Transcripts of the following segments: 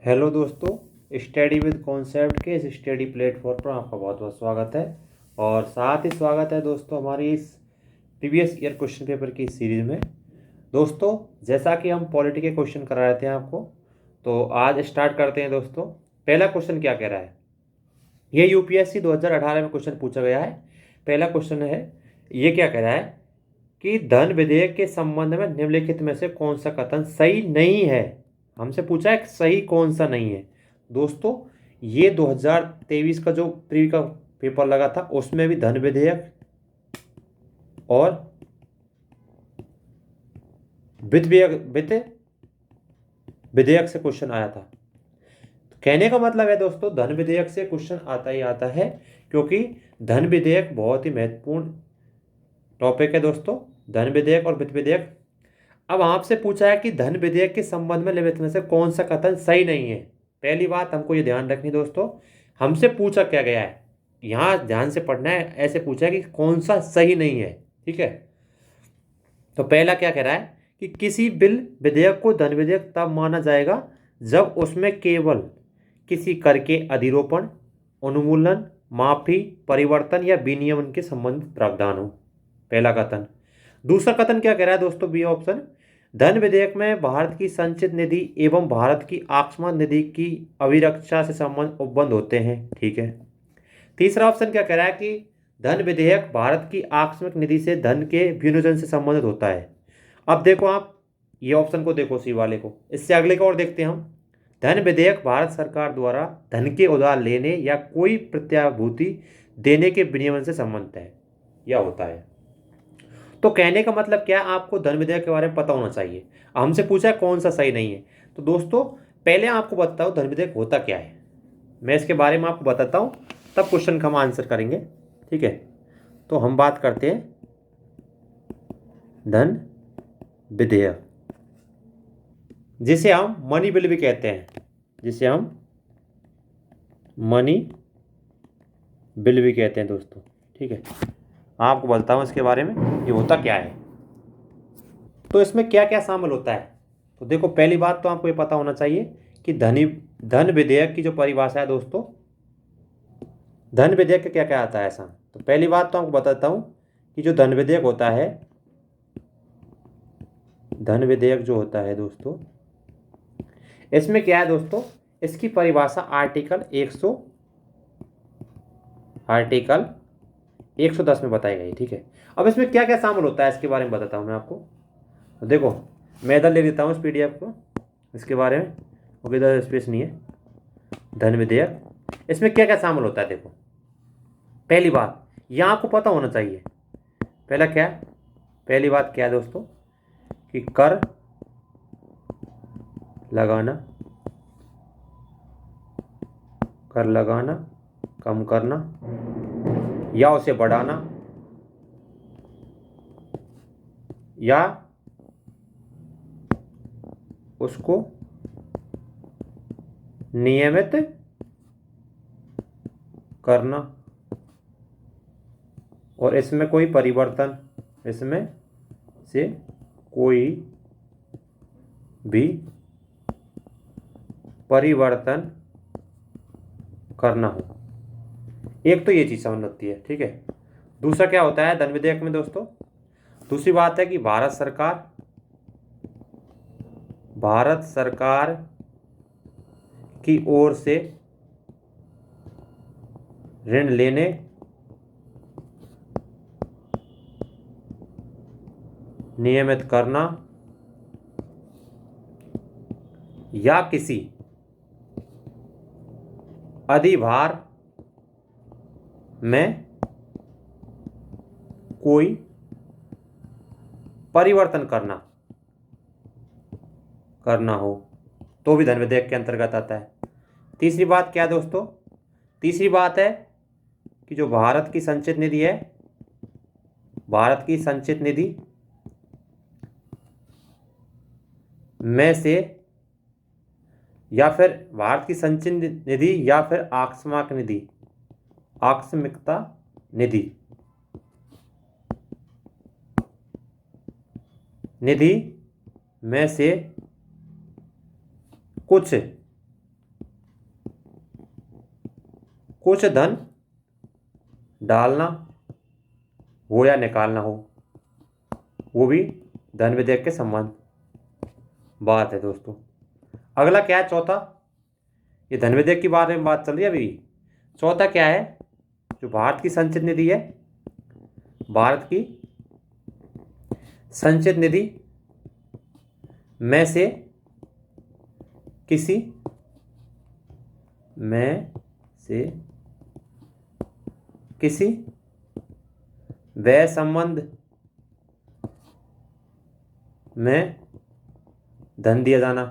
Hello दोस्तों, study with concept के इस स्टडी प्लेटफॉर्म पर आपका बहुत बहुत स्वागत है। और साथ ही स्वागत है दोस्तों हमारी इस प्रीवियस ईयर क्वेश्चन पेपर की सीरीज़ में। दोस्तों, जैसा कि हम पॉलिटी के क्वेश्चन करा रहे थे आपको, तो आज स्टार्ट करते हैं। दोस्तों, पहला क्वेश्चन क्या कह रहा है? ये यूपीएससी 2018 में क्वेश्चन पूछा गया है। पहला क्वेश्चन है, ये क्या कह रहा है कि धन विधेयक के संबंध में निम्नलिखित में से कौन सा कथन सही नहीं है। हमसे पूछा है सही कौन सा नहीं है। दोस्तों, ये 2023 का जो प्री का पेपर लगा था उसमें भी धन विधेयक और वित्त विधेयक से क्वेश्चन आया था। तो कहने का मतलब है दोस्तों, धन विधेयक से क्वेश्चन आता ही आता है, क्योंकि धन विधेयक बहुत ही महत्वपूर्ण टॉपिक है दोस्तों। धन विधेयक और वित्त विधेयक। अब आपसे पूछा है कि धन विधेयक के संबंध में निम्नलिखित में से कौन सा कथन सही नहीं है। पहली बात हमको ये ध्यान रखनी दोस्तों, हमसे पूछा क्या गया है, यहाँ ध्यान से पढ़ना है। ऐसे पूछा है कि कौन सा सही नहीं है, ठीक है। तो पहला क्या कह रहा है कि किसी बिल विधेयक को धन विधेयक तब माना जाएगा जब उसमें केवल किसी कर के अधिरोपण, उन्मूलन, माफी, परिवर्तन या विनियमन के संबंधित प्रावधान हो। पहला कथन। दूसरा कथन क्या कह रहा है दोस्तों, बी ऑप्शन, धन विधेयक में भारत की संचित निधि एवं भारत की आकस्मिक निधि की अभिरक्षा से संबंध उपबंध होते हैं, ठीक है। तीसरा ऑप्शन क्या कह रहा है कि धन विधेयक भारत की आकस्मिक निधि से धन के विनियोजन से संबंधित होता है। अब देखो आप ये ऑप्शन को देखो, सी वाले को। इससे अगले को और देखते हैं हम। धन विधेयक भारत सरकार द्वारा धन के उधार लेने या कोई प्रत्याभूति देने के विनियमन से संबंधित है या होता है। तो कहने का मतलब क्या, आपको धन विधेयक के बारे में पता होना चाहिए। हमसे पूछा है कौन सा सही नहीं है। तो दोस्तों, पहले आपको बताओ धन विधेयक होता क्या है। मैं इसके बारे में आपको बताता हूँ, तब क्वेश्चन का हम आंसर करेंगे, ठीक है। तो हम बात करते हैं धन विधेयक, जिसे हम मनी बिल भी कहते हैं, जिसे हम मनी बिल भी कहते हैं दोस्तों, ठीक है। आपको बताता हूँ इसके बारे में ये होता क्या है। तो इसमें क्या क्या शामिल होता है। तो देखो, पहली बात तो आपको ये पता होना चाहिए कि धन विधेयक की जो परिभाषा है दोस्तों, धन विधेयक का क्या क्या आता है ऐसा। तो पहली बात तो आपको बताता हूँ कि जो धन विधेयक होता है, धन विधेयक जो होता है दोस्तों, इसमें क्या है दोस्तों, इसकी परिभाषा आर्टिकल 110 में बताई गई, ठीक है। अब इसमें क्या क्या शामिल होता है इसके बारे में बताता हूँ मैं आपको। तो देखो, मैं इधर ले लेता हूँ इस पीडीएफ को, इसके बारे में, क्योंकि इधर स्पेस नहीं है। धन विधेयक, इसमें क्या क्या शामिल होता है देखो। पहली बात यह आपको पता होना चाहिए, पहली बात क्या है दोस्तों, कि कर लगाना, कम करना या उसे बढ़ाना या उसको नियमित करना, और इसमें कोई परिवर्तन, इसमें से कोई भी परिवर्तन करना हो। एक तो ये चीज़ समझ लगती है, ठीक है। दूसरा क्या होता है धन विधेयक में दोस्तों, दूसरी बात है कि भारत सरकार की ओर से ऋण लेने नियमित करना या किसी अधिभार में कोई परिवर्तन करना हो, तो भी धन विधेयक के अंतर्गत आता है। तीसरी बात क्या है दोस्तों, तीसरी बात है कि जो भारत की संचित निधि है, भारत की संचित निधि में से, या फिर भारत की संचित निधि या फिर आकस्मिकता निधि में से कुछ कुछ धन डालना हो या निकालना हो, वो भी धन विधेयक के संबंध बात है दोस्तों। अगला क्या है, चौथा, ये धन विधेयक के बारे में बात चल रही है अभी। चौथा क्या है, जो भारत की संचित निधि है, भारत की संचित निधि में से किसी व्यय संबंध में धन दिया जाना,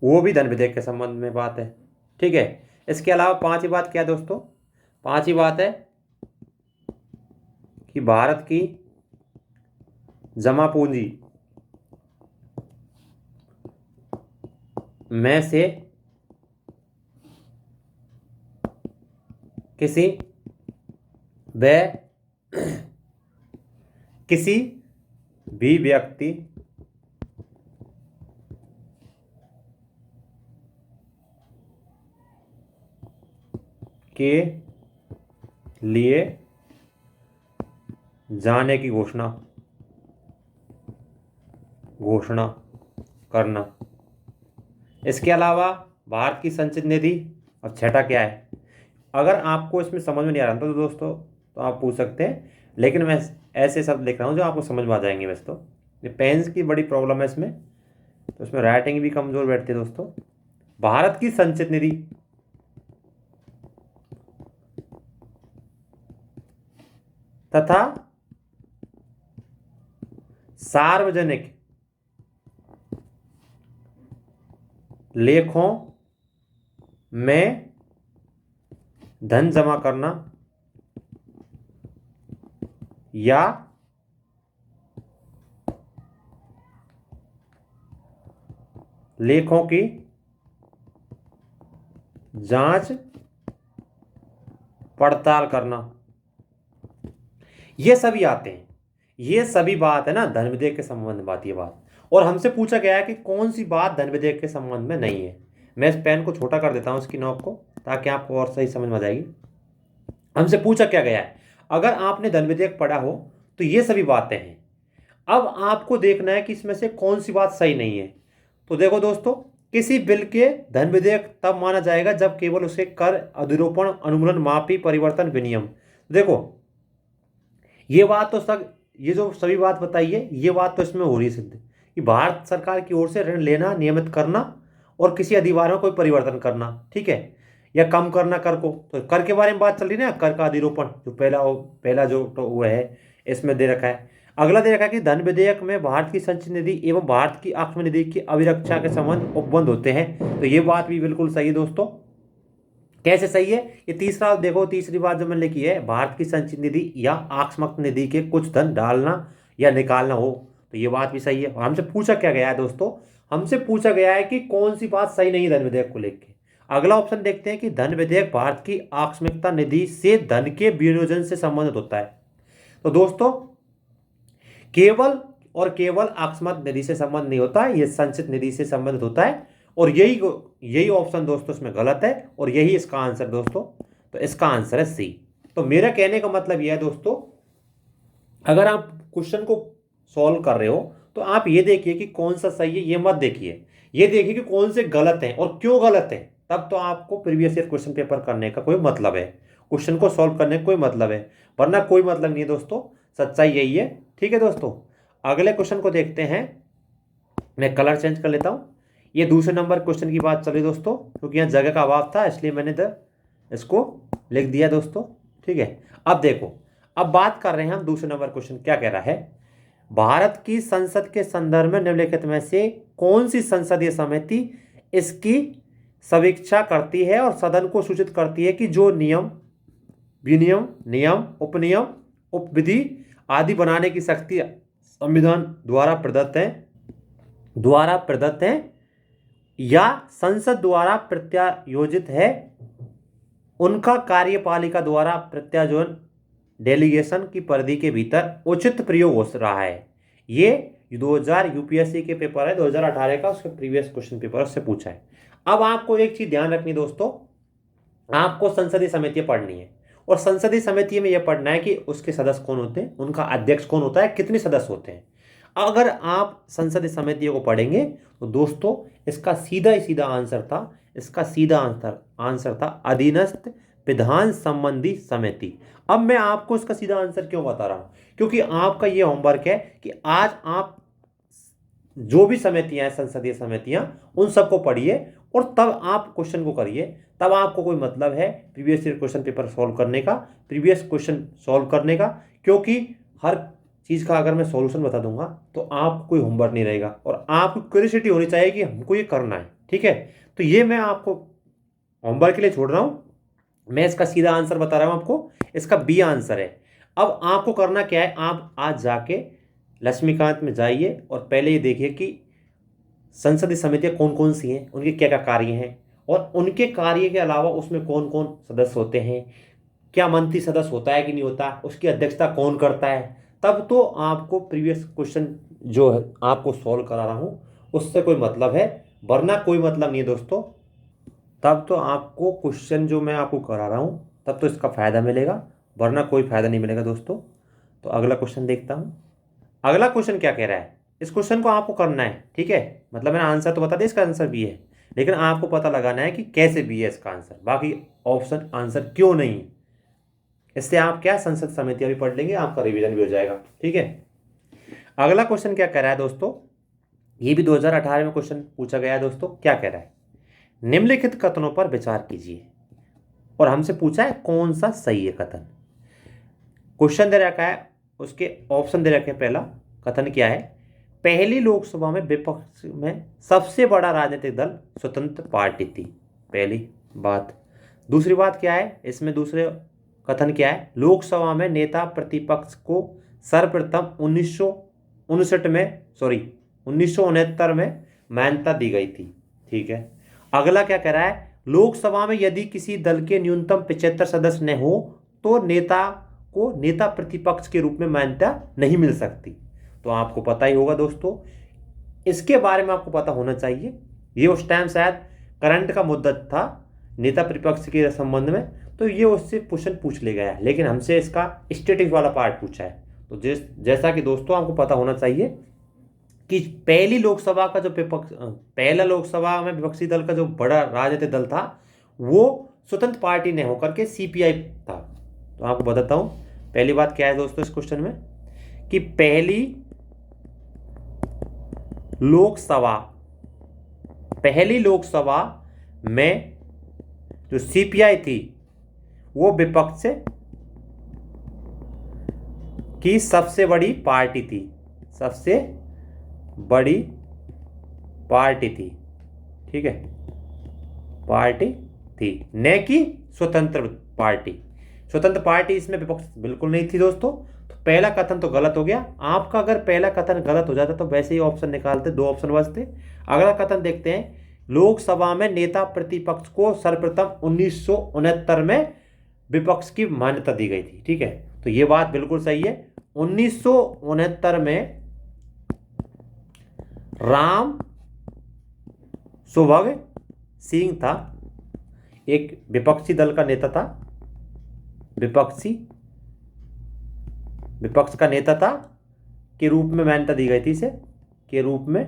वो भी धन विधेयक के संबंध में बात है। ठीक है, इसके अलावा पांचवी बात क्या है दोस्तों, पांचवी बात है कि भारत की जमा पूंजी में से किसी भी व्यक्ति के लिए जाने की घोषणा करना। इसके अलावा भारत की संचित निधि, और छठा क्या है, अगर आपको इसमें समझ में नहीं आ रहा तो दोस्तों तो आप पूछ सकते हैं, लेकिन मैं ऐसे शब्द लिख रहा हूँ जो आपको समझ में आ जाएंगे। वैसे तो ये पेन्स की बड़ी प्रॉब्लम है इसमें, तो इसमें राइटिंग भी कमज़ोर बैठती है दोस्तों। भारत की संचित निधि तथा सार्वजनिक लेखों में धन जमा करना या लेखों की जांच पड़ताल करना, ये सभी आते हैं। ये सभी बात है ना धन विधेयक के संबंध में बात, ये बात। और हमसे पूछा गया है कि कौन सी बात धन विधेयक के संबंध में नहीं है। मैं इस पेन को छोटा कर देता हूं, इसकी नोक को, ताकि आपको और सही समझ में आ जाएगी। हमसे पूछा क्या गया है, अगर आपने धन विधेयक पढ़ा हो तो ये सभी बातें हैं। अब आपको देखना है कि इसमें से कौन सी बात सही नहीं है। तो देखो दोस्तों, किसी बिल के धन विधेयक तब माना जाएगा जब केवल उसे कर, अधिरोपण, अनुमूलन, माफी, परिवर्तन, विनियम। देखो ये बात तो सब, ये जो सभी बात बताई है, ये बात तो इसमें हो रही है सिद्ध कि भारत सरकार की ओर से ऋण लेना, नियमित करना और किसी अधिभार में कोई परिवर्तन करना, ठीक है, या कम करना कर को। तो कर के बारे में बात चल रही है ना, कर का अधिरोपण, जो पहला जो तो वो है इसमें दे रखा है। अगला दे रखा है कि धन विधेयक में भारत की संचित निधि एवं भारत की आक्ष्म निधि की अभिरक्षा के संबंध उपबंध होते हैं। तो ये बात भी बिल्कुल सही है दोस्तों। कैसे सही है, ये तीसरा देखो, तीसरी बात जो मैंने लिखी है, भारत की संचित निधि या आकस्मिक निधि के कुछ धन डालना या निकालना हो, तो ये बात भी सही है। और हमसे पूछा क्या गया है दोस्तों, हमसे पूछा गया है कि कौन सी बात सही नहीं है धन विधेयक को लेकर। अगला ऑप्शन देखते हैं कि धन विधेयक भारत की आकस्मिकता निधि से धन के विनियोजन से संबंधित होता है। तो दोस्तों केवल और केवल आकस्मिक निधि से संबंध नहीं होता है, यह संचित निधि से संबंधित होता है। और यही ऑप्शन दोस्तों इसमें गलत है, और यही इसका आंसर दोस्तों। तो इसका आंसर है सी। तो मेरा कहने का मतलब यह है दोस्तों, अगर आप क्वेश्चन को सॉल्व कर रहे हो तो आप ये देखिए कि कौन सा सही है, ये मत देखिए, ये देखिए कि कौन से गलत हैं और क्यों गलत है। तब तो आपको प्रीवियस ईयर क्वेश्चन पेपर करने का कोई मतलब है, क्वेश्चन को सॉल्व करने का कोई मतलब है, वरना कोई मतलब नहीं है दोस्तों। सच्चाई यही है। ठीक है दोस्तों, अगले क्वेश्चन को देखते हैं। मैं कलर चेंज कर लेता हूँ। ये दूसरे नंबर क्वेश्चन की बात चली दोस्तों, क्योंकि यहाँ जगह का अभाव था इसलिए मैंने इसको लिख दिया दोस्तों। ठीक है, अब देखो, अब बात कर रहे हैं हम दूसरे नंबर क्वेश्चन क्या कह रहा है। भारत की संसद के संदर्भ में निम्नलिखित में से कौन सी संसदीय समिति इसकी समीक्षा करती है और सदन को सूचित करती है कि जो नियम, विनियम, नियम, उपनियम, उपविधि आदि बनाने की शक्ति संविधान द्वारा प्रदत्त है या संसद द्वारा प्रत्यायोजित है, उनका कार्यपालिका द्वारा प्रत्यायोजन डेलीगेशन की परिधि के भीतर उचित प्रयोग हो रहा है। ये 2000 यूपीएससी के पेपर है 2018 का, उसके प्रीवियस क्वेश्चन पेपर उससे पूछा है। अब आपको एक चीज ध्यान रखनी दोस्तों, आपको संसदीय समितियां पढ़नी है और संसदीय समिति में यह पढ़ना है कि उसके सदस्य कौन होते हैं, उनका अध्यक्ष कौन होता है, कितने सदस्य होते हैं। अगर आप संसदीय समितियों को पढ़ेंगे तो दोस्तों इसका सीधा ही सीधा आंसर था, इसका सीधा आंसर था अधीनस्थ विधान संबंधी समिति। अब मैं आपको इसका सीधा आंसर क्यों बता रहा हूं, क्योंकि आपका यह होमवर्क है कि आज आप जो भी समितियां हैं संसदीय समितियां उन सबको पढ़िए और तब आप क्वेश्चन को करिए, तब आपको कोई मतलब है previous year question paper solve करने का, प्रीवियस क्वेश्चन सॉल्व करने का। क्योंकि हर चीज़ का अगर मैं सॉल्यूशन बता दूंगा तो आपको कोई होमवर्क नहीं रहेगा और आपको क्यूरियोसिटी होनी चाहिए कि हमको ये करना है, ठीक है। तो ये मैं आपको होमवर्क के लिए छोड़ रहा हूं, मैं इसका सीधा आंसर बता रहा हूं आपको, इसका बी आंसर है। अब आपको करना क्या है, आप आज जाके लक्ष्मीकांत में जाइए और पहले ये देखिए कि संसदीय समितियां कौन कौन सी हैं, उनके क्या क्या कार्य हैं और उनके कार्य के अलावा उसमें कौन कौन सदस्य होते हैं, क्या मंत्री सदस्य होता है कि नहीं होता, उसकी अध्यक्षता कौन करता है। तब तो आपको प्रीवियस क्वेश्चन जो है आपको सॉल्व करा रहा हूँ उससे कोई मतलब है, वरना कोई मतलब नहीं है दोस्तों। तब तो आपको क्वेश्चन जो मैं आपको करा रहा हूँ तब तो इसका फ़ायदा मिलेगा, वरना कोई फ़ायदा नहीं मिलेगा दोस्तों। तो अगला क्वेश्चन देखता हूँ। अगला क्वेश्चन क्या कह रहा है, इस क्वेश्चन को आपको करना है, ठीक है। मतलब मैंने आंसर तो बता दिया, इसका आंसर भी है, लेकिन आपको पता लगाना है कि कैसे भी है इसका आंसर, बाकी ऑप्शन आंसर क्यों नहीं। इससे आप क्या संसद समितियां भी पढ़ लेंगे, आपका रिवीजन भी हो जाएगा, ठीक है। अगला क्वेश्चन क्या कह रहा है दोस्तों, ये भी 2018 में क्वेश्चन पूछा गया है दोस्तों। क्या कह रहा है, निम्नलिखित कथनों पर विचार कीजिए और हमसे पूछा है कौन सा सही है कथन। क्वेश्चन दे रखा है, उसके ऑप्शन दे रखे हैं। पहला कथन क्या है, पहली लोकसभा में विपक्ष में सबसे बड़ा राजनीतिक दल स्वतंत्र पार्टी थी, पहली बात। दूसरी बात क्या है, इसमें दूसरे कथन क्या है, लोकसभा में नेता प्रतिपक्ष को सर्वप्रथम 1969 में मान्यता दी गई थी, ठीक है। अगला क्या कह रहा है, लोकसभा में यदि किसी दल के न्यूनतम 75 सदस्य न हो तो नेता को नेता प्रतिपक्ष के रूप में मान्यता नहीं मिल सकती। तो आपको पता ही होगा दोस्तों, इसके बारे में आपको पता होना चाहिए। ये उस टाइम शायद करंट का मुद्दा था नेता प्रतिपक्ष के संबंध में, तो ये उससे क्वेश्चन पूछ ले गया, लेकिन हमसे इसका स्टैटिक्स वाला पार्ट पूछा है। तो जैसा कि दोस्तों आपको पता होना चाहिए कि पहली लोकसभा का जो पहला लोकसभा में विपक्षी दल का जो बड़ा राजनीतिक दल था वो स्वतंत्र पार्टी ने होकर के सीपीआई था। तो आपको बताता हूं पहली बात क्या है दोस्तों इस क्वेश्चन में, कि पहली लोकसभा में जो सीपीआई थी वो विपक्ष की सबसे बड़ी पार्टी थी, सबसे बड़ी पार्टी थी, ठीक है, पार्टी थी, न कि स्वतंत्र पार्टी। स्वतंत्र पार्टी इसमें विपक्ष बिल्कुल नहीं थी दोस्तों। तो पहला कथन तो गलत हो गया आपका। अगर पहला कथन गलत हो जाता तो वैसे ही ऑप्शन निकालते, 2 ऑप्शन बचते। अगला कथन देखते हैं, लोकसभा में नेता प्रतिपक्ष को सर्वप्रथम 1969 में विपक्ष की मान्यता दी गई थी, ठीक है। तो ये बात बिल्कुल सही है। 1969 में राम सुभग सिंह था, एक विपक्षी दल का नेता था, विपक्ष का नेता था, के रूप में मान्यता दी गई थी, इसे के रूप में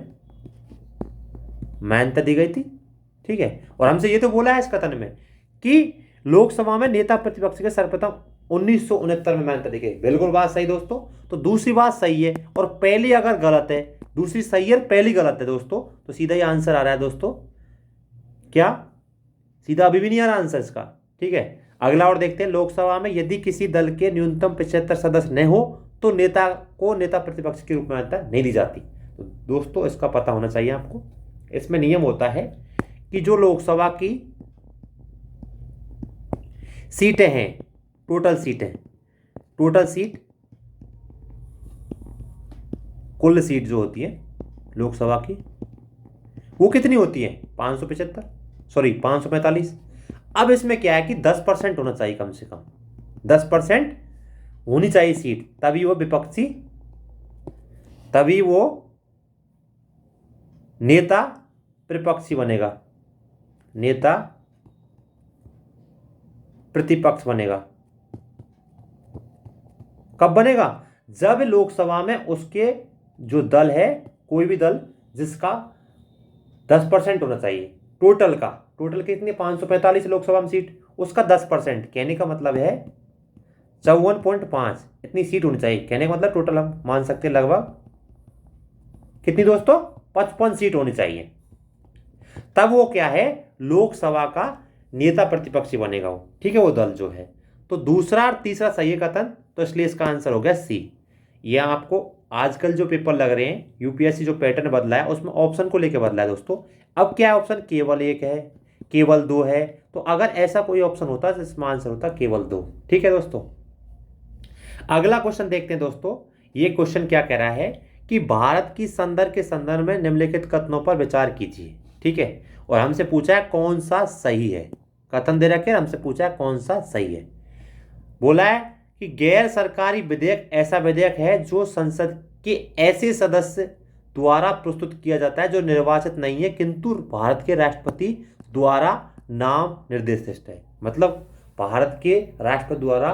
मान्यता दी गई थी, ठीक है। और हमसे ये तो बोला है इस कथन में कि लोकसभा में नेता प्रतिपक्ष के सर्वप्रथम 1969 में मान्यता दी गई, बिल्कुल बात सही दोस्तों। तो दूसरी बात सही है और पहली अगर गलत है, दूसरी सही है पहली गलत है दोस्तों, तो सीधा ही आंसर आ रहा है दोस्तों। क्या सीधा अभी भी नहीं आ रहा आंसर इसका, ठीक है। अगला और देखते हैं, लोकसभा में यदि किसी दल के न्यूनतम 75 सदस्य न हो तो नेता को नेता प्रतिपक्ष के रूप में मान्यता नहीं दी जाती। तो दोस्तों इसका पता होना चाहिए आपको। इसमें नियम होता है कि जो लोकसभा की सीटें हैं, टोटल सीट कुल सीट जो होती है लोकसभा की वो कितनी होती है, 545। अब इसमें क्या है कि 10% होना चाहिए, कम से कम 10% होनी चाहिए सीट, तभी वो नेता प्रतिपक्षी बनेगा, नेता प्रतिपक्ष बनेगा। कब बनेगा? जब लोकसभा में उसके जो दल है, कोई भी दल जिसका 10% होना चाहिए टोटल का, टोटल कितनी 545 लोकसभा में सीट, उसका 10%, कहने का मतलब है 54.5 इतनी सीट होनी चाहिए। कहने का मतलब टोटल हम मान सकते हैं लगभग कितनी दोस्तों, 55 सीट होनी चाहिए। तब वो क्या है, लोकसभा का नेता प्रतिपक्षी बनेगा वो, ठीक है, वो दल जो है। तो दूसरा और तीसरा सही है कथन, तो इसलिए इसका आंसर हो गया सी। ये आपको आजकल जो पेपर लग रहे हैं, यूपीएससी जो पैटर्न बदला है उसमें ऑप्शन को लेकर बदला है दोस्तों। अब क्या है, ऑप्शन केवल एक है, केवल दो है, तो अगर ऐसा कोई ऑप्शन होता तो इसमें आंसर होता केवल दो। ठीक है दोस्तों, अगला क्वेश्चन देखते हैं दोस्तों। ये क्वेश्चन क्या कह रहा है कि भारत की संदर्भ के संदर्भ में निम्नलिखित कथनों पर विचार कीजिए। ठीक है, और हमसे पूछा है कौन सा सही है, कथन दे रखे, हमसे पूछा है कौन सा सही है। बोला है कि गैर सरकारी विधेयक ऐसा विधेयक है जो संसद के ऐसे सदस्य द्वारा प्रस्तुत किया जाता है जो निर्वाचित नहीं है किंतु भारत के राष्ट्रपति द्वारा नाम निर्दिष्ट है, मतलब भारत के राष्ट्रपति द्वारा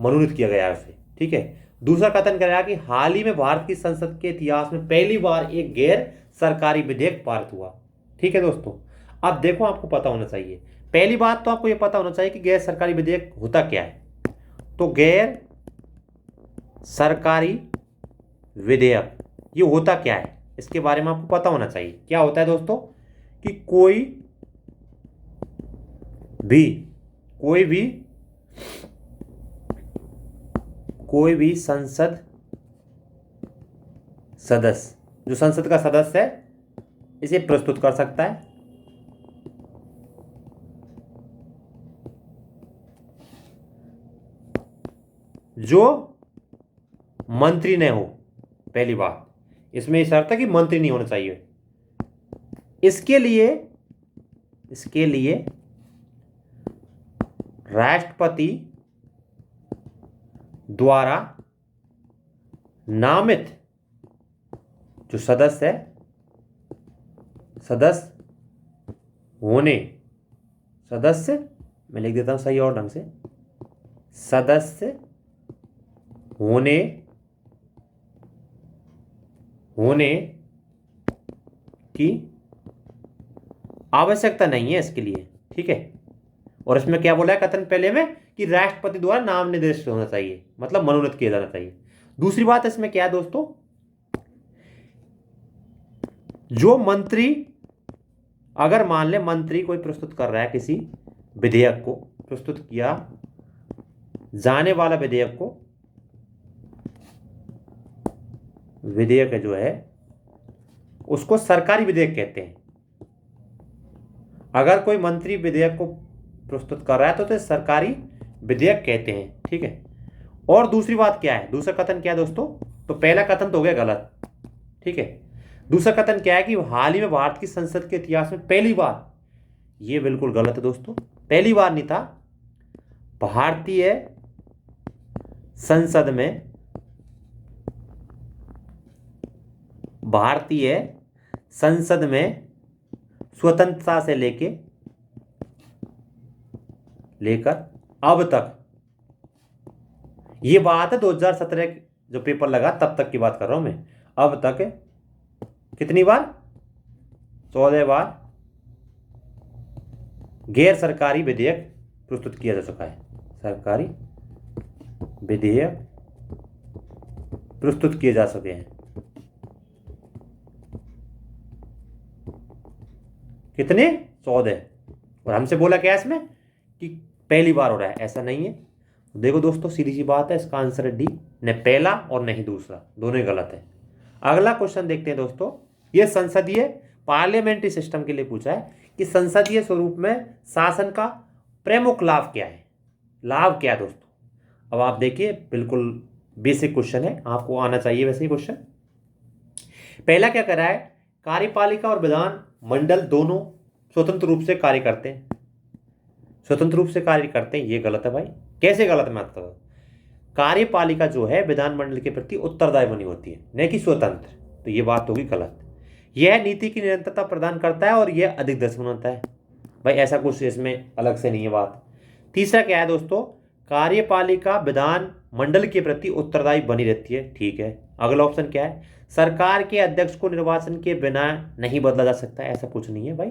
मनोनीत किया गया है उसे। ठीक है, दूसरा कथन कर रहा है कि हाल ही में भारत की संसद के इतिहास में पहली बार एक गैर सरकारी विधेयक पारित हुआ। ठीक है दोस्तों, अब देखो आपको पता होना चाहिए, पहली बात तो आपको यह पता होना चाहिए कि गैर सरकारी विधेयक होता क्या है। तो गैर सरकारी विधेयक ये होता क्या है, इसके बारे में आपको पता होना चाहिए। क्या होता है दोस्तों कि कोई भी संसद सदस्य, जो संसद का सदस्य है, इसे प्रस्तुत कर सकता है। जो मंत्री न हो, पहली बात इसमें शर्त है कि मंत्री नहीं होना चाहिए। इसके लिए राष्ट्रपति द्वारा नामित जो सदस्य है, सदस्य मैं लिख देता हूं सही और ढंग से, सदस्य होने की आवश्यकता नहीं है इसके लिए। ठीक है, और इसमें क्या बोला है कथन पहले में कि राष्ट्रपति द्वारा नाम निर्दिष्ट होना चाहिए, मतलब मनोनीत किया जाना चाहिए। दूसरी बात इसमें क्या है दोस्तों, जो मंत्री, अगर मान ले मंत्री कोई प्रस्तुत कर रहा है किसी विधेयक को, प्रस्तुत किया जाने वाला विधेयक को, विधेयक जो है उसको सरकारी विधेयक कहते हैं। अगर कोई मंत्री विधेयक को प्रस्तुत कर रहा है तो सरकारी विधेयक कहते हैं। ठीक है, और दूसरी बात क्या है, दूसरा कथन क्या है दोस्तों, तो पहला कथन तो हो गया गलत। ठीक है, दूसरा कथन क्या है कि हाल ही में भारत की संसद के इतिहास में पहली बार, ये बिल्कुल गलत है दोस्तों, पहली बार नहीं था। भारतीय संसद में स्वतंत्रता से लेकर अब तक, ये बात है 2017 जो पेपर लगा तब तक की बात कर रहा हूं मैं, अब तक कितनी बार, 14 बार गैर सरकारी विधेयक प्रस्तुत किया जा चुका है, सरकारी विधेयक प्रस्तुत किए जा सके हैं। कितने, 14। और हमसे बोला क्या इसमें कि पहली बार हो रहा है, ऐसा नहीं है। देखो दोस्तों सीधी सी बात है, इसका आंसर है डी, न पहला और न ही दूसरा, दोनों ही गलत है। अगला क्वेश्चन देखते हैं दोस्तों, यह संसदीय पार्लियामेंट्री सिस्टम के लिए पूछा है कि संसदीय स्वरूप में शासन का प्रमुख लाभ क्या है, लाभ क्या है दोस्तों। अब आप देखिए बिल्कुल बेसिक क्वेश्चन है, आपको आना चाहिए वैसे ही क्वेश्चन। पहला क्या कर रहा है, कार्यपालिका और विधान मंडल दोनों स्वतंत्र रूप से कार्य करते हैं, स्वतंत्र रूप से कार्य करते हैं, ये गलत है भाई। कैसे गलत है मैं आपको, कार्यपालिका जो है विधानमंडल के प्रति उत्तरदायी बनी होती है, न कि स्वतंत्र, तो ये बात होगी गलत। यह नीति की निरंतरता प्रदान करता है और यह अधिक दर्शन बनाता है। भाई ऐसा कुछ इसमें अलग से नहीं है बात। तीसरा क्या है दोस्तों, कार्यपालिका विधान मंडल के प्रति उत्तरदायी बनी रहती है। ठीक है। अगला ऑप्शन क्या है, सरकार के अध्यक्ष को निर्वाचन के बिना नहीं बदला जा सकता। ऐसा कुछ नहीं है भाई,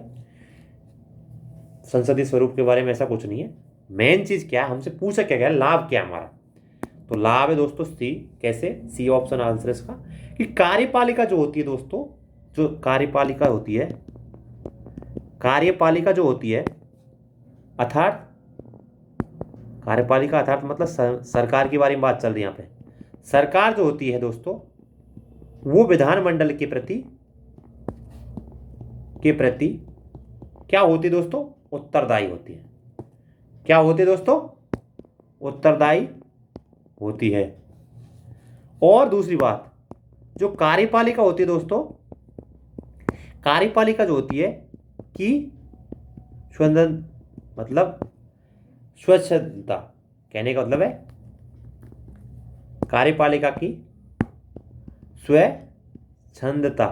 संसदीय स्वरूप के बारे में ऐसा कुछ नहीं है। मेन चीज क्या है, हमसे पूछा क्या गया, लाभ क्या है हमारा, तो लाभ है दोस्तों सी। कैसे, सी ऑप्शन आंसर इसका, कि कार्यपालिका जो होती है दोस्तों, जो कार्यपालिका होती है, कार्यपालिका जो होती है अर्थात कार्यपालिका अर्थात मतलब सरकार के बारे में बात चल रही है यहाँ पे। सरकार जो होती है दोस्तों वो विधानमंडल के प्रति क्या होती है दोस्तों, उत्तरदायी होती है। क्या होती है दोस्तों, उत्तरदायी होती है। और दूसरी बात, जो कार्यपालिका होती है दोस्तों, कार्यपालिका जो होती है कि मतलब स्वच्छता, कहने का मतलब है कार्यपालिका की स्वच्छंदता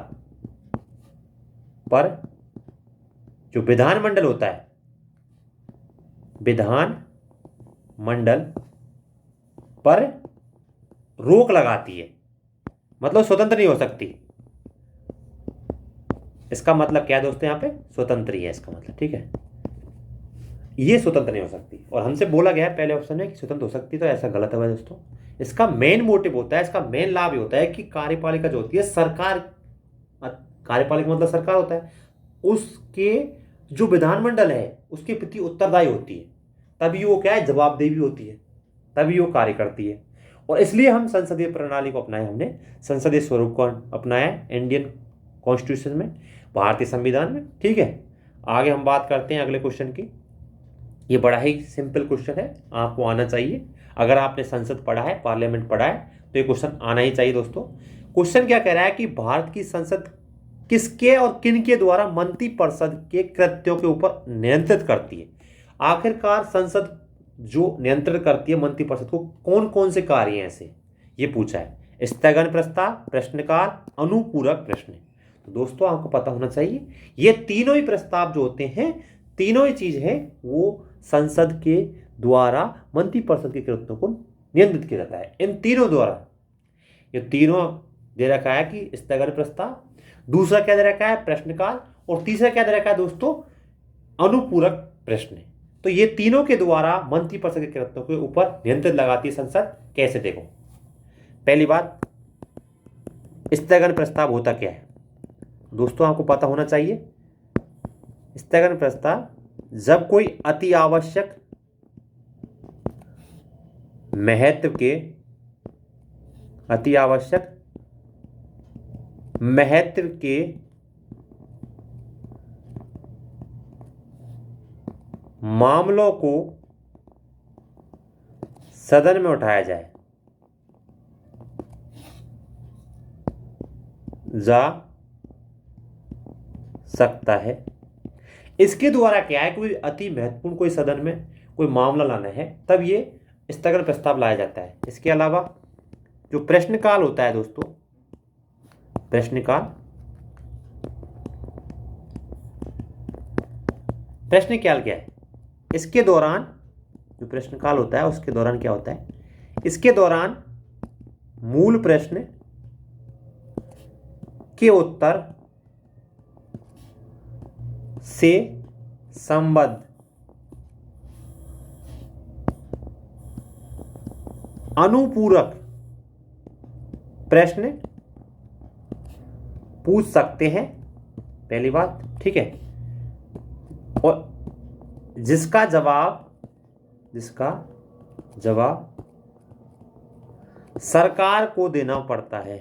पर जो विधानमंडल होता है, विधानमंडल पर रोक लगाती है, मतलब स्वतंत्र नहीं हो सकती। इसका मतलब क्या है दोस्तों, यहां पे स्वतंत्र ही है इसका मतलब। ठीक है, ये स्वतंत्र नहीं हो सकती, और हमसे बोला गया है पहले ऑप्शन में कि स्वतंत्र हो सकती, तो ऐसा गलत है भाई दोस्तों। इसका मेन मोटिव होता है, इसका मेन लाभ ये होता है कि कार्यपालिका जो होती है सरकार, कार्यपालिका मतलब सरकार होता है, उसके जो विधानमंडल है उसके प्रति उत्तरदायी होती है, तभी वो क्या है, जवाबदेही भी होती है, तभी वो कार्य करती है। और इसलिए हम संसदीय प्रणाली को अपनाया, हमने संसदीय स्वरूप को अपनाया इंडियन कॉन्स्टिट्यूशन में, भारतीय संविधान में। ठीक है, आगे हम बात करते हैं अगले क्वेश्चन की। ये बड़ा ही सिंपल क्वेश्चन है, आपको आना चाहिए। अगर आपने संसद पढ़ा है, पार्लियामेंट पढ़ा है, तो ये क्वेश्चन आना ही चाहिए दोस्तों। क्वेश्चन क्या कह रहा है कि भारत की संसद किसके और किन के द्वारा मंत्रिपरिषद के कृत्यों के ऊपर नियंत्रित करती है। आखिरकार संसद जो नियंत्रित करती है मंत्रिपरिषद को, कौन कौन से कार्य हैं ऐसे, ये पूछा है। स्थगन प्रस्ताव, प्रश्नकाल, अनुपूरक प्रश्न। तो दोस्तों आपको पता होना चाहिए, ये तीनों ही प्रस्ताव जो होते हैं, तीनों ही चीज है वो संसद के द्वारा मंत्रिपरिषद के कृत्यों को नियंत्रित किया जाता है। इन तीनों द्वारा, ये तीनों दे रखा है कि स्थगन प्रस्ताव, दूसरा क्या दे रखा है, प्रश्नकाल, और तीसरा क्या दे रखा है दोस्तों, अनुपूरक प्रश्न। तो ये तीनों के द्वारा मंत्रिपरिषद के कृत्यों के ऊपर नियंत्रण लगाती है संसद। कैसे, देखो, पहली बात, स्थगन प्रस्ताव होता क्या है दोस्तों, आपको पता होना चाहिए। स्थगन प्रस्ताव जब कोई अति आवश्यक महत्व के मामलों को सदन में उठाया जा सकता है। इसके द्वारा क्या है, कोई अति महत्वपूर्ण कोई सदन में कोई मामला लाना है, तब ये स्थगन प्रस्ताव लाया जाता है। इसके अलावा जो प्रश्नकाल होता है दोस्तों, प्रश्नकाल क्या है, इसके दौरान जो प्रश्नकाल होता है उसके दौरान क्या होता है, इसके दौरान मूल प्रश्न के उत्तर से संबद्ध अनुपूरक प्रश्न पूछ सकते हैं, पहली बात। ठीक है, और जिसका जवाब सरकार को देना पड़ता है।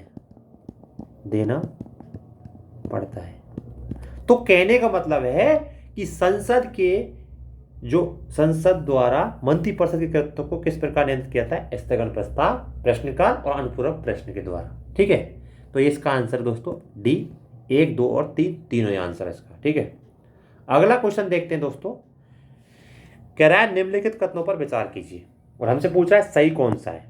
तो कहने का मतलब है कि संसद द्वारा मंत्रिपरिषद के कृत्यों को किस प्रकार नियंत्रित किया जाता है, स्थगन प्रस्ताव, प्रश्नकाल और अनुपूरक प्रश्न के द्वारा। ठीक है, तो ये इसका आंसर दोस्तों डी, 1, 2 और 3 तीनों ही आंसर है इसका। ठीक है, अगला क्वेश्चन देखते हैं दोस्तों। कह रहा है निम्नलिखित कथनों पर विचार कीजिए, और हमसे पूछ रहा है सही कौन सा है।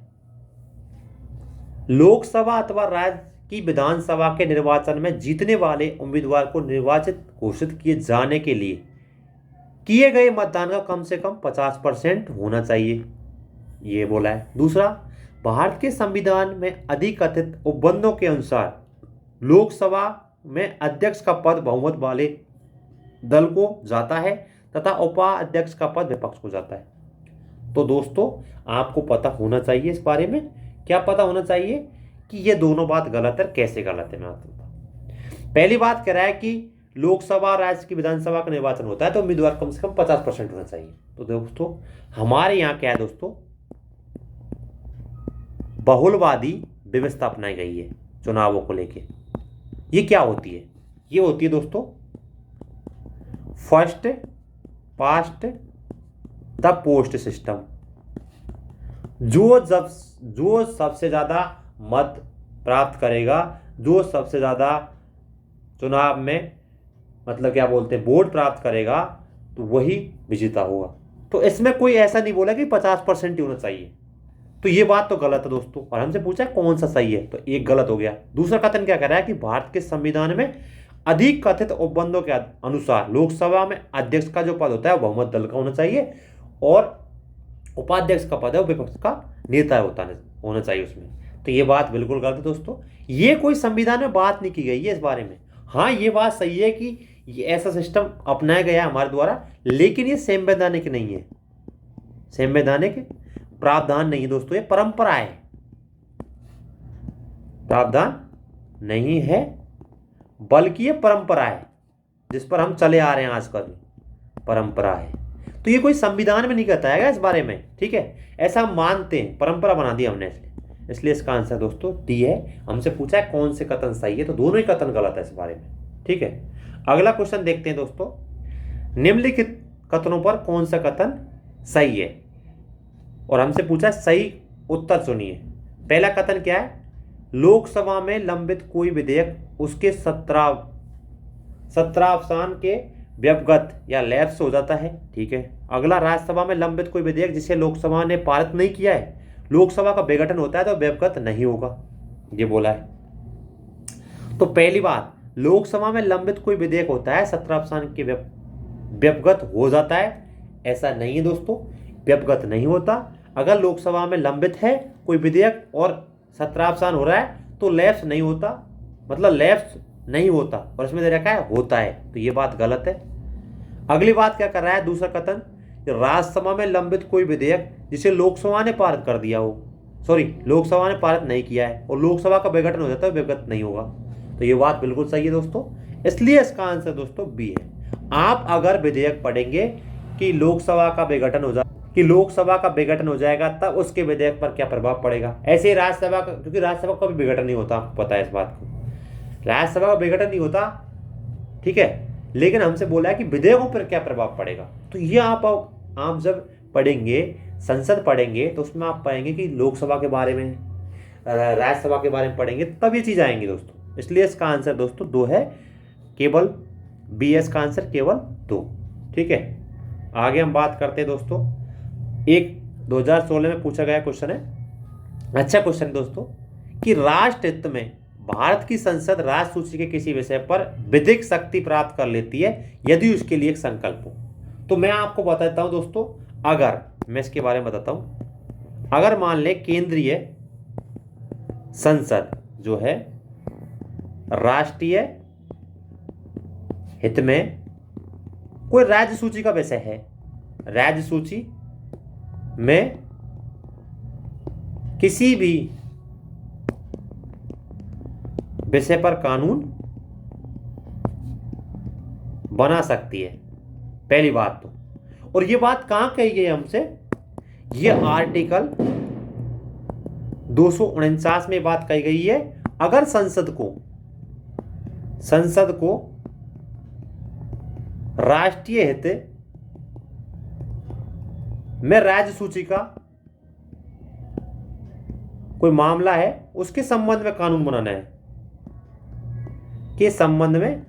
लोकसभा अथवा राज्य कि विधानसभा के निर्वाचन में जीतने वाले उम्मीदवार को निर्वाचित घोषित किए जाने के लिए किए गए मतदान का कम से कम 50% होना चाहिए, ये बोला है। दूसरा, भारत के संविधान में अधिकथित उपबंधों के अनुसार लोकसभा में अध्यक्ष का पद बहुमत वाले दल को जाता है तथा उपाध्यक्ष का पद विपक्ष को जाता है। तो दोस्तों, आपको पता होना चाहिए इस बारे में, क्या पता होना चाहिए कि ये दोनों बात गलत है। कैसे गलत है मैं आपको बताऊं। पहली बात कह रहा है कि लोकसभा राज्य की विधानसभा का निर्वाचन होता है तो उम्मीदवार कम से कम 50% होना चाहिए। तो दोस्तों, हमारे यहाँ क्या है दोस्तों, बहुलवादी व्यवस्था अपनाई गई है चुनावों को लेके। ये क्या होती है? ये होती है दोस्तों first past the post system. जो सबसे ज्यादा मत प्राप्त करेगा, जो सबसे ज्यादा चुनाव में मतलब क्या बोलते हैं वोट प्राप्त करेगा, तो वही विजेता होगा। तो इसमें कोई ऐसा नहीं बोला कि 50% ही होना चाहिए। तो ये बात तो गलत है दोस्तों। और हमसे पूछा कौन सा सही है, तो एक गलत हो गया। दूसरा कथन क्या कह रहा है कि भारत के संविधान में अधिक कथित उपबंधों के अनुसार लोकसभा में अध्यक्ष का जो पद होता है बहुमत दल का होना चाहिए और उपाध्यक्ष का पद है वो विपक्ष का नेता होना चाहिए उसमें। तो ये बात बिल्कुल गलत है दोस्तों। ये कोई संविधान में बात नहीं की गई है इस बारे में। हाँ, ये बात सही है कि ये ऐसा सिस्टम अपनाया गया है हमारे द्वारा, लेकिन ये संवैधानिक नहीं है, संवैधानिक प्रावधान नहीं है दोस्तों, ये परंपरा है, प्रावधान नहीं है, बल्कि ये परंपरा है जिस पर हम चले आ रहे हैं आजकल, परंपरा है। तो ये कोई संविधान में नहीं कहता है इस बारे में, ठीक है, ऐसा हम मानते हैं, परंपरा बना दी हमने इसलिए इसका आंसर दोस्तों डी है। हमसे पूछा है कौन से कथन सही है, तो दोनों ही कथन गलत है इस बारे में, ठीक है। अगला क्वेश्चन देखते हैं दोस्तों, निम्नलिखित कथनों पर कौन सा कथन सही है, और हमसे पूछा है सही उत्तर चुनिए। पहला कथन क्या है, लोकसभा में लंबित कोई विधेयक उसके सत्रावसान के व्यपगत या लैप्स हो जाता है, ठीक है। अगला, राज्यसभा में लंबित कोई विधेयक जिसे लोकसभा ने पारित नहीं किया है, लोकसभा का विघटन होता है तो व्यपगत नहीं होगा, ये बोला है। तो पहली बात, लोकसभा में लंबित कोई विधेयक होता है सत्रावसान के व्यपगत हो जाता है, ऐसा नहीं है दोस्तों, व्यपगत नहीं होता। अगर लोकसभा में लंबित है कोई विधेयक और सत्रावसान हो रहा है तो लैप्स नहीं होता, मतलब लैप्स नहीं होता, और इसमें दे रखा है होता है, तो ये बात गलत है। अगली बात क्या कर रहा है, दूसरा कथन, राज्यसभा में लंबित कोई विधेयक जिसे लोकसभा ने पारित कर दिया हो, लोकसभा ने पारित नहीं किया है और लोकसभा का विघटन हो जाता है, विघटन नहीं होगा, तो ये बात बिल्कुल सही है दोस्तों। इसलिए इसका आंसर दोस्तों बी है। आप अगर विधेयक पढ़ेंगे कि लोकसभा का विघटन हो जाएगा तब उसके विधेयक पर क्या प्रभाव पड़ेगा, ऐसे राज्यसभा का, क्योंकि राज्यसभा का भी विघटन नहीं होता, आपको पता है इस बात को, राज्यसभा का विघटन नहीं होता, ठीक है, लेकिन हमसे बोला है कि विधेयकों पर क्या प्रभाव पड़ेगा। तो ये आप जब पढ़ेंगे, संसद पढ़ेंगे, तो उसमें आप पाएंगे कि लोकसभा के बारे में, राज्यसभा के बारे में पढ़ेंगे, तब ये चीज आएंगी दोस्तों। इसलिए इसका आंसर दोस्तों 2 है, केवल बी एस का आंसर केवल 2, ठीक है। आगे हम बात करते हैं दोस्तों, एक 2016 में पूछा गया क्वेश्चन है, अच्छा क्वेश्चन दोस्तों, कि राष्ट्र हित में भारत की संसद राज्य सूची के किसी विषय पर विधिक शक्ति प्राप्त कर लेती है यदि उसके लिए एक संकल्प हो। तो मैं आपको बताता हूं दोस्तों, अगर मैं इसके बारे में बताता हूं, अगर मान ले केंद्रीय संसद जो है राष्ट्रीय हित में कोई राज्य सूची का विषय है, राज्य सूची में किसी भी विषय पर कानून बना सकती है, पहली बात तो। और ये बात कहां कही गई हमसे, ये आर्टिकल 249 में बात कही गई है। अगर संसद को राष्ट्रीय हित में राज्य सूची का कोई मामला है, उसके संबंध में कानून बनाना है, के संबंध में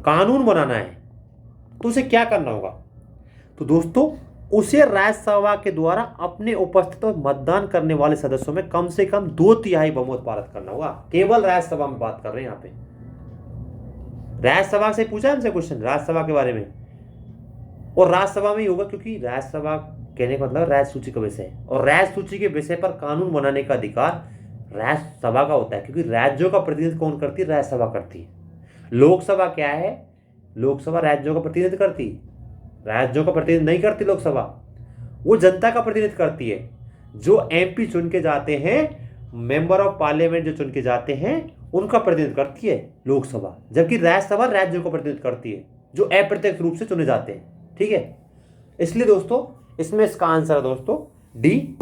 कानून बनाना है, तो उसे क्या करना होगा। तो दोस्तों उसे राज्यसभा के द्वारा अपने उपस्थित और मतदान करने वाले सदस्यों में कम से कम 2/3 बहुमत पारित करना होगा। केवल राज्यसभा में बात कर रहे हैं यहाँ पे, राज्यसभा से पूछा हमसे क्वेश्चन राज्यसभा के बारे में, और राज्यसभा में ही होगा क्योंकि राज्यसभा कहने का मतलब राज्य सूची का विषय है, और राज्य सूची के विषय पर कानून बनाने का अधिकार राज्यसभा का होता है, क्योंकि राज्यों का प्रतिनिधित्व कौन करती है? राज्यसभा करती है। लोकसभा क्या है? लोकसभा राज्यों का प्रतिनिधित्व करती है, राज्यों का प्रतिनिधित्व नहीं करती लोकसभा, वो जनता का प्रतिनिधित्व करती है। जो एमपी चुन के जाते हैं, मेंबर ऑफ पार्लियामेंट जो चुन के जाते हैं, उनका प्रतिनिधित्व करती है लोकसभा, जबकि राज्यसभा राज्यों का प्रतिनिधित्व करती है जो अप्रत्यक्ष रूप से चुने जाते हैं। ठीक है, इसलिए दोस्तों इसमें इसका आंसर है दोस्तों डी।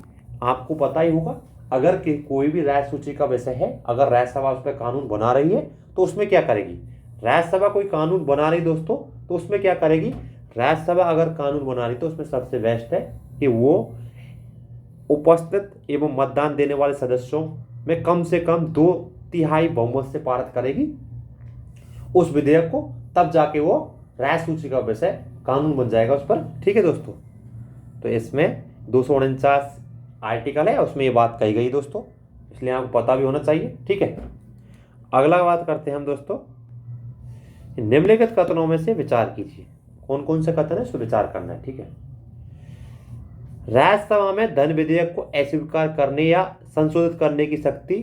आपको पता ही होगा, अगर कि कोई भी राज्य सूची का विषय है, अगर राज्यसभा उस पर कानून बना रही है तो उसमें क्या करेगी? राज्यसभा कोई कानून बना रही दोस्तों तो उसमें क्या करेगी? राज्यसभा अगर कानून बना रही तो उसमें सबसे बेस्ट है कि वो उपस्थित एवं मतदान देने वाले सदस्यों में कम से कम 2/3 बहुमत से पारित करेगी उस विधेयक को, तब जाके वो राज्य सूची का विषय कानून बन जाएगा उस पर। ठीक है दोस्तों, तो इसमें 249 आर्टिकल है, उसमें ये बात कही गई दोस्तों, इसलिए आपको पता भी होना चाहिए। ठीक है, अगला बात करते हैं हम दोस्तों, निम्नलिखित कथनों में से विचार कीजिए। कौन कौन से कथन है उस पर विचार करना है। ठीक है, राज्यसभा में धन विधेयक को अस्वीकार करने या संशोधित करने की शक्ति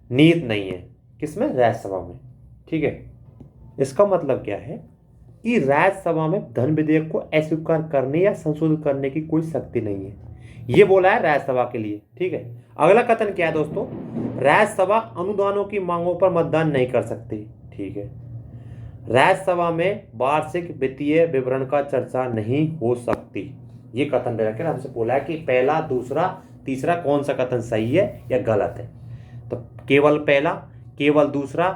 निहित नहीं है। किसमें? राज्यसभा में। ठीक है, इसका मतलब क्या है कि राज्यसभा में धन विधेयक को अस्वीकार करने या संशोधित करने की कोई शक्ति नहीं है, ये बोला है राज्यसभा के लिए। ठीक है, अगला कथन क्या है दोस्तों? राज्यसभा अनुदानों की मांगों पर मतदान नहीं कर सकती। ठीक है, राज्यसभा में वार्षिक वित्तीय विवरण का चर्चा नहीं हो सकती, ये कथन दे रखे हमसे बोला है कि पहला, दूसरा, तीसरा कौन सा कथन सही है या गलत है। तो केवल पहला, केवल दूसरा,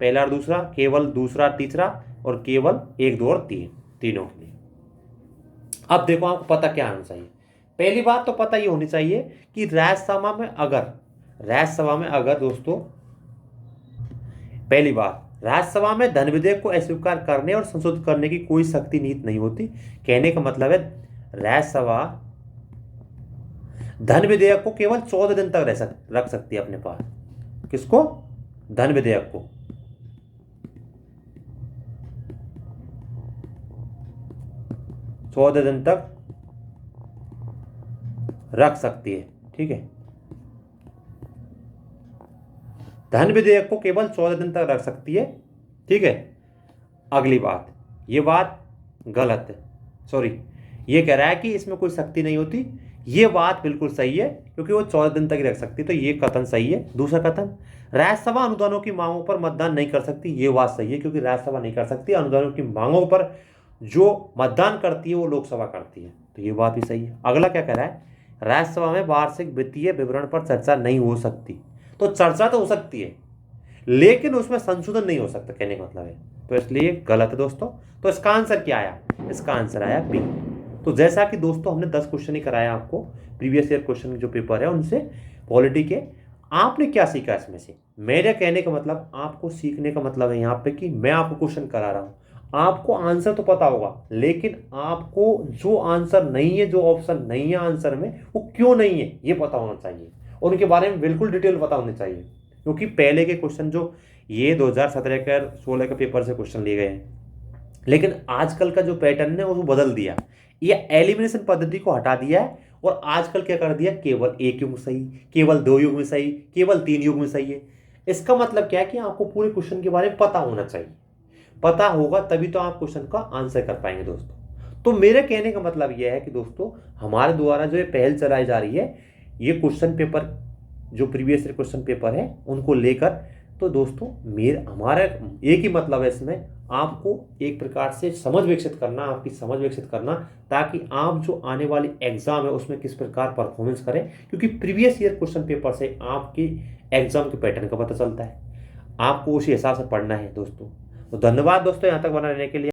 पहला और दूसरा, केवल दूसरा तीसरा, और केवल 1, 2 और 3, तीनों के लिए। अब देखो आपको पता क्या होना चाहिए। पहली बात तो पता ये होनी चाहिए कि राज्यसभा में अगर दोस्तों, पहली बात, राज्यसभा में धन विधेयक को अस्वीकार करने और संशोधित करने की कोई शक्ति निहित नहीं होती। कहने का मतलब है राज्यसभा धन विधेयक को केवल 14 दिन तक रख सकती है अपने पास। किसको? धन विधेयक को। चौदह दिन तक रख सकती है। ठीक है, धन विधेयक को केवल 14 दिन तक रख सकती है। ठीक है, अगली बात, ये बात गलत है, सॉरी, ये कह रहा है कि इसमें कोई शक्ति नहीं होती, ये बात बिल्कुल सही है क्योंकि वो 14 दिन तक ही रख सकती है, तो ये कथन सही है। दूसरा कथन, राज्यसभा अनुदानों की मांगों पर मतदान नहीं कर सकती, ये बात सही है क्योंकि राज्यसभा नहीं कर सकती, अनुदानों की मांगों पर जो मतदान करती है वो लोकसभा करती है, तो ये बात भी सही है। अगला क्या कह रहा है? राज्यसभा में वार्षिक वित्तीय विवरण पर चर्चा नहीं हो सकती, तो चर्चा तो हो सकती है लेकिन उसमें संशोधन नहीं हो सकता, कहने का मतलब है, तो इसलिए गलत है दोस्तों। तो इसका आंसर क्या आया? इसका आंसर आया बी। तो जैसा कि दोस्तों हमने 10 क्वेश्चन ही कराया आपको, प्रीवियस ईयर क्वेश्चन जो पेपर है उनसे पॉलिटी के, आपने क्या सीखा इसमें से? मेरे कहने का मतलब, आपको सीखने का मतलब है यहाँ पे कि मैं आपको क्वेश्चन करा रहा हूँ, आपको आंसर तो पता होगा लेकिन आपको जो आंसर नहीं है, जो ऑप्शन नहीं है आंसर में, वो क्यों नहीं है ये पता होना चाहिए और उनके बारे में बिल्कुल डिटेल पता होनी चाहिए। क्योंकि पहले के क्वेश्चन जो ये 2017 का 16 के पेपर से क्वेश्चन लिए गए हैं, लेकिन आजकल का जो पैटर्न है वो बदल दिया, ये एलिमिनेशन पद्धति को हटा दिया है और आजकल क्या कर दिया, केवल 1 युग सही, केवल 2 युग में सही, केवल 3 युग में सही है। इसका मतलब क्या है कि आपको पूरे क्वेश्चन के बारे में पता होना चाहिए, पता होगा तभी तो आप क्वेश्चन का आंसर कर पाएंगे दोस्तों। तो मेरे कहने का मतलब यह है कि दोस्तों हमारे द्वारा जो ये पहल चलाई जा रही है, ये क्वेश्चन पेपर जो प्रीवियस ईयर क्वेश्चन पेपर है उनको लेकर, तो दोस्तों हमारा एक ही मतलब है इसमें, आपको एक प्रकार से समझ विकसित करना, आपकी समझ विकसित करना, ताकि आप जो आने वाली एग्जाम है उसमें किस प्रकार परफॉर्मेंस करें, क्योंकि प्रीवियस ईयर क्वेश्चन पेपर से आपकी एग्जाम के पैटर्न का पता चलता है, आपको उसी हिसाब से पढ़ना है दोस्तों। तो धन्यवाद दोस्तों यहाँ तक बना रहने के लिए।